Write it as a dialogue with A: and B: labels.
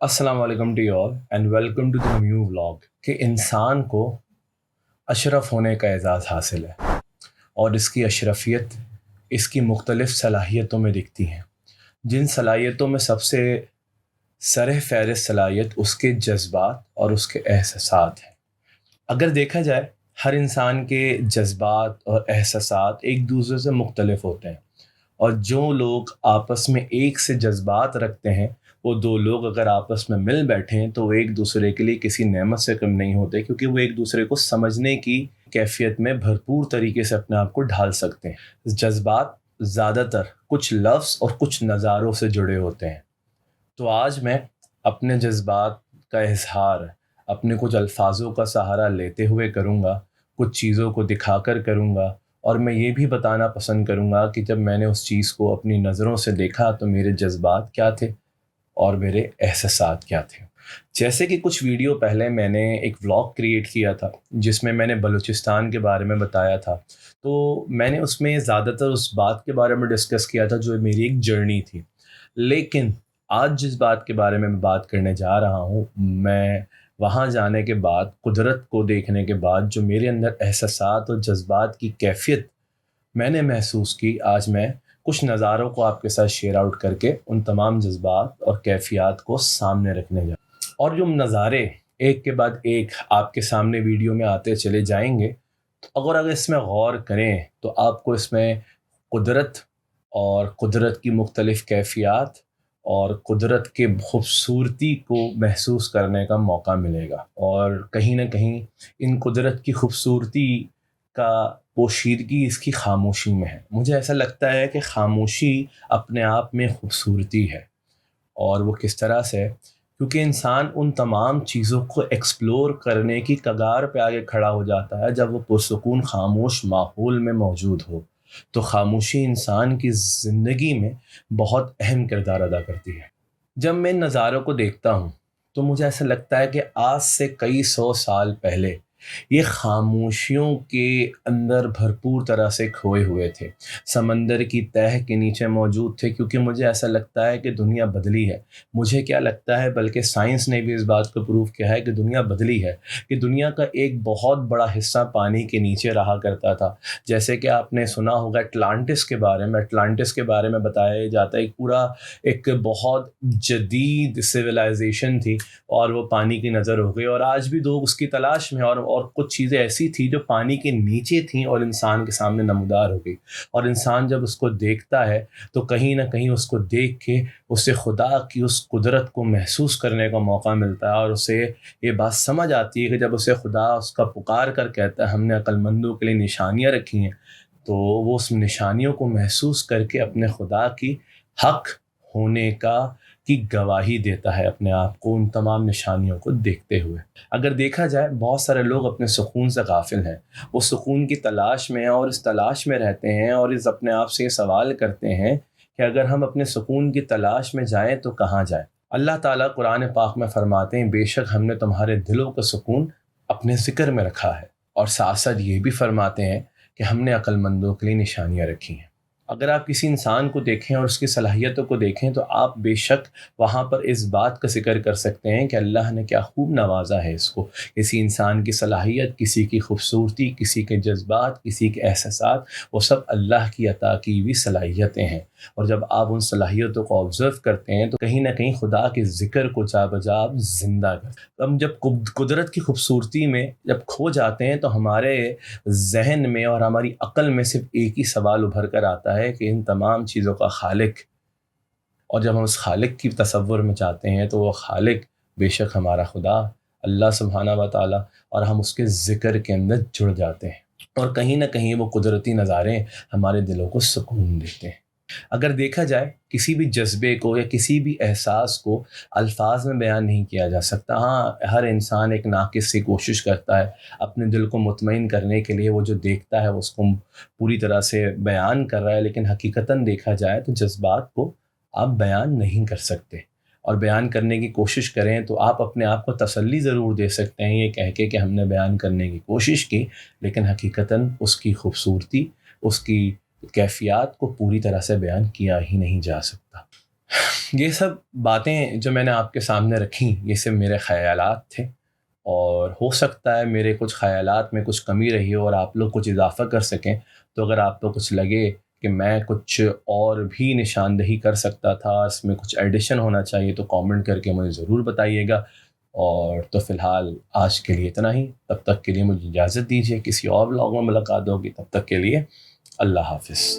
A: अस्सलाम वालेकुम to you all and welcome to the new vlog. कि इंसान को अशरफ होने का एजाज़ हासिल है और इसकी अशरफियत इसकी मुख्तलिफ़ सलाहियतों में दिखती हैं। जिन सलाहियतों में सबसे सर फहरिस्त सलाहियत उसके जज्बात और उसके एहसासात हैं। अगर देखा जाए, हर इंसान के जज्बात और एहसासात एक दूसरे से मुख्तलिफ होते हैं, और जो लोग आपस में एक से जज्बात रखते हैं, वो दो लोग अगर आपस में मिल बैठें तो वो एक दूसरे के लिए किसी नेमत से कम नहीं होते, क्योंकि वो एक दूसरे को समझने की कैफियत में भरपूर तरीके से अपने आप को ढाल सकते हैं। जज्बात ज़्यादातर कुछ लफ्ज़ और कुछ नज़ारों से जुड़े होते हैं। तो आज मैं अपने जज्बात का इजहार अपने कुछ अल्फाजों का सहारा लेते हुए करूँगा, कुछ चीज़ों को दिखाकर करूँगा, और मैं ये भी बताना पसंद करूँगा कि जब मैंने उस चीज़ को अपनी नज़रों से देखा तो मेरे जज्बात क्या थे और मेरे एहसासात क्या थे। जैसे कि कुछ वीडियो पहले मैंने एक व्लॉग क्रिएट किया था जिसमें मैंने बलूचिस्तान के बारे में बताया था। तो मैंने उसमें ज़्यादातर उस बात के बारे में डिस्कस किया था जो मेरी एक जर्नी थी। लेकिन आज जिस बात के बारे में मैं बात करने जा रहा हूँ, मैं वहाँ जाने के बाद, कुदरत को देखने के बाद, जो मेरे अंदर एहसासात और जज्बात की कैफ़ियत मैंने महसूस की, आज मैं कुछ नज़ारों को आपके साथ शेयर आउट करके उन तमाम जज्बात और कैफ़ियत को सामने रखने जा। और जो नज़ारे एक के बाद एक आपके सामने वीडियो में आते चले जाएंगे, तो अगर इसमें गौर करें तो आपको इसमें कुदरत और कुदरत की मुख्तलिफ़ कैफ़ियत और कुदरत के खूबसूरती को महसूस करने का मौका मिलेगा। और कहीं ना कहीं इन कुदरत की खूबसूरती का पोशीदगी इसकी खामोशी में है। मुझे ऐसा लगता है कि खामोशी अपने आप में खूबसूरती है। और वो किस तरह से? क्योंकि इंसान उन तमाम चीज़ों को एक्सप्लोर करने की कगार पे आगे खड़ा हो जाता है जब वो पुरसुकून खामोश माहौल में मौजूद हो। तो खामोशी इंसान की ज़िंदगी में बहुत अहम किरदार अदा करती है। जब मैं इन नज़ारों को देखता हूँ तो मुझे ऐसा लगता है कि आज से कई सौ साल पहले ये खामोशियों के अंदर भरपूर तरह से खोए हुए थे, समंदर की तह के नीचे मौजूद थे। क्योंकि मुझे ऐसा लगता है कि दुनिया बदली है। मुझे क्या लगता है, बल्कि साइंस ने भी इस बात को प्रूव किया है कि दुनिया बदली है, कि दुनिया का एक बहुत बड़ा हिस्सा पानी के नीचे रहा करता था। जैसे कि आपने सुना होगा अटलांटिस के बारे में। अटलांटिस के बारे में बताया जाता है एक पूरा एक बहुत जदीद सिविलाइजेशन थी, और वो पानी की नज़र हो गई, और आज भी लोग उसकी तलाश में। और कुछ चीज़ें ऐसी थी जो पानी के नीचे थी और इंसान के सामने नमूदार हो गई। और इंसान जब उसको देखता है तो कहीं ना कहीं उसको देख के उसे खुदा की उस कुदरत को महसूस करने का मौका मिलता है, और उसे ये बात समझ आती है कि जब उसे खुदा उसका पुकार कर कहता है हमने अक्लमंदों के लिए निशानियाँ रखी हैं, तो वो उस निशानियों को महसूस करके अपने खुदा की हक होने का की गवाही देता है अपने आप को उन तमाम निशानियों को देखते हुए। अगर देखा जाए, बहुत सारे लोग अपने सुकून से गाफिल हैं। वो सुकून की तलाश में हैं और इस तलाश में रहते हैं, और इस अपने आप से ये सवाल करते हैं कि अगर हम अपने सुकून की तलाश में जाएं तो कहाँ जाएं। अल्लाह ताला कुरान पाक में फरमाते हैं, बेशक हमने तुम्हारे दिलों का सुकून अपने ज़िक्र में रखा है। और साथ साथ ये भी फरमाते हैं कि हमने अक्लमंदों के लिए निशानियाँ रखी हैं। अगर आप किसी इंसान को देखें और उसकी सलाहियतों को देखें तो आप बेशक वहाँ पर इस बात का ज़िक्र कर सकते हैं कि अल्लाह ने क्या खूब नवाजा है इसको। किसी इंसान की सलाहियत, किसी की खूबसूरती, किसी के जज्बात, किसी के एहसासात, वो सब अल्लाह की अता की हुई सलाहियतें हैं। और जब आप उन सलाहियतों को ऑब्ज़र्व करते हैं तो कहीं ना कहीं खुदा के ज़िक्र को जा बजा आप ज़िंदा करते। हम जब कुदरत की खूबसूरती में जब खो जाते हैं तो हमारे जहन में और हमारी अक्ल में सिर्फ एक ही सवाल उभर कर आता है कि इन तमाम चीज़ों का खालिक। और जब हम उस खालिक की तसव्वुर में जाते हैं तो वो खालिक बेशक हमारा खुदा अल्लाह सुब्हाना व तआला, और हम उसके ज़िक्र के अंदर जुड़ जाते हैं, और कहीं ना कहीं वो कुदरती नज़ारे हमारे दिलों को सुकून देते हैं। अगर देखा जाए, किसी भी जज्बे को या किसी भी एहसास को अल्फाज में बयान नहीं किया जा सकता। हाँ, हर इंसान एक नाक़िस सी कोशिश करता है अपने दिल को मुतमईन करने के लिए, वो जो देखता है उसको पूरी तरह से बयान कर रहा है, लेकिन हकीकतन देखा जाए तो जज्बात को आप बयान नहीं कर सकते। और बयान करने की कोशिश करें तो आप अपने आप को तसल्ली ज़रूर दे सकते हैं ये कह के कि हमने बयान करने की कोशिश की, लेकिन हकीकतन उसकी खूबसूरती, उसकी कैफ़ियत को पूरी तरह से बयान किया ही नहीं जा सकता। یہ سب باتیں جو میں نے آپ کے سامنے رکھیں یہ صرف میرے خیالات تھے، اور ہو سکتا ہے میرے کچھ خیالات میں کچھ کمی رہی ہو اور آپ لوگ کچھ اضافہ کر سکیں. تو اگر آپ کو کچھ لگے کہ میں کچھ اور بھی نشاندہی کر سکتا تھا، اس میں کچھ ایڈیشن ہونا چاہیے، تو کامنٹ کر کے مجھے ضرور بتائیے گا. اور تو فی الحال آج کے لیے اتنا ہی. تب تک کے لیے مجھے اجازت دیجیے، کسی اور بلاگ میں ملاقات ہوگی. تب تک کے لیے اللہ حافظ.